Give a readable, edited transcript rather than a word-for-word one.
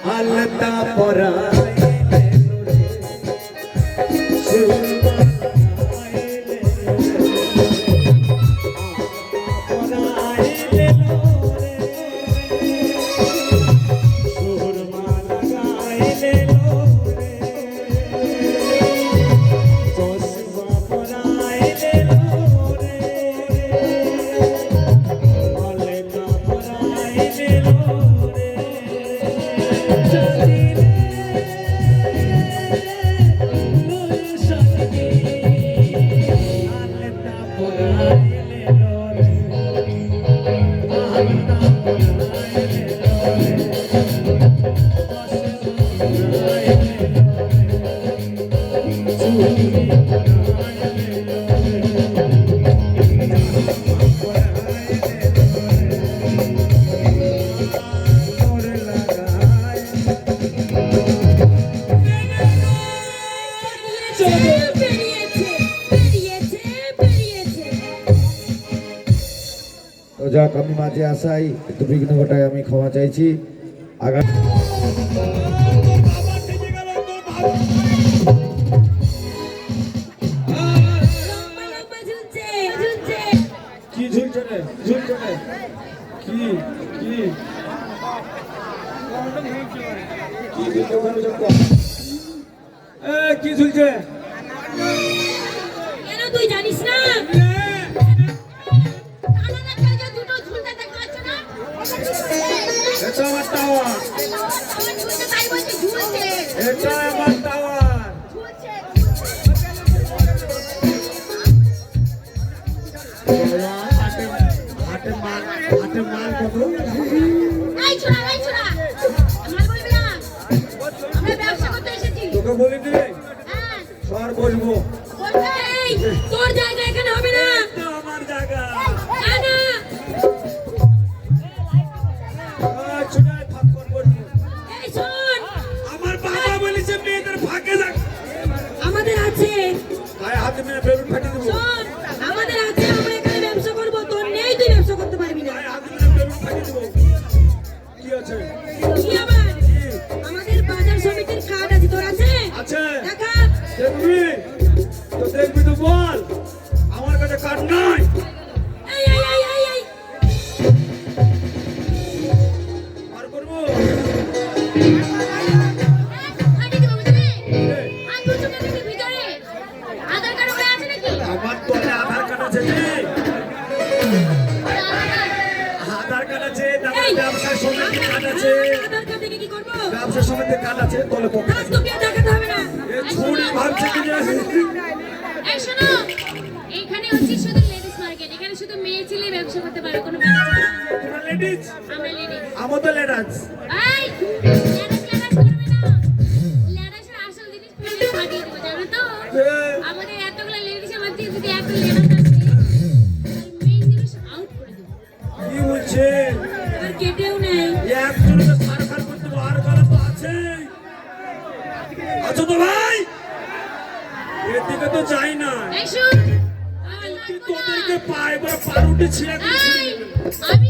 alta por ahí যাক, আমি মাঝে আসাই একটু বিঘ্ন ঘটায়, আমি ক্ষমা চাইছি। আগামী কি ঝুলছে রে? ঝুলছে রে? কি কি কি ঝুলছে ওখানে? কি ঝুলছে? কেন তুই জানিস না? এটা আমার টাওয়ার, এটা আমার টাওয়ার। হাটে মাল কত? তোকে বলে দিলে সর বলবো। তোর জায়গা এখানে হবে না। আমার জায়গা আমার বাবা বলেছে মেয়েদের ফাঁকে যাক। আমাদের আছে, গায়ে হাতে মেয়ে বেলুন ফাটিয়ে দেবো। শোন, আমাদের আছে, আমরা এখানে ব্যবসা করবো। তোর নেই, তুই ব্যবসা করতে পারবি না। গায়ে হাতে মেয়ে বেলুন ফাটিয়ে দেবো। কি আছে? কি আবার? আমাদের বাজার সমিতির কার্ড আছে, তোর আছে? আছে। দেখা। দেখবি তো, দেখবি তো বল। আমার কাছে কার্ড নাই। এই এই এই এই এই আর করবো আগে দিব বুঝলি? আর দুটো টাকা ভিতরে আধার কার্ড ওরা আছে নাকি? আমার তো আধার কার্ড আছে রে। আধার কার্ড আছে, তারপরে ব্যবসা সমিতির কার্ড আছে। আধার কার্ড দেখে কি করব? ব্যবসা সমিতির কার্ড আছে, তোলে পকেটে কাজ আছে। তো বিয়ে দেখাতে হবে না। এ ছুরি ভাবছে কি যে এই শোনো, এখানে হচ্ছে শুধু লেডিস মার্কেট। এখানে শুধু মেয়ে ছেলে ব্যবসা করতে পারে, কোনো মেয়ে ছেলে না। তোমরা লেডিজ, আমরা লেডিস। আমার তো লেডাজ। এই লেডিস করবে না। লেডিসের আসল জিনিস ফেলে ফাটিয়ে দেবো, জানো তো? আমাদের এতগুলো লেডিসের মধ্যে যদি একটা লেডিস আসে, মেইন জিনিস আউট করে দেবো। কি বলছে? আর কেটেও নেই। একজনে তো সারখার করতে আর গলা তো আছে। আচ্ছা তো ভাই, এদিকে তো যাই না। এই শুন, তোদেরকে পায়ে বড় পারুটি ছিঁড়ে এই আমি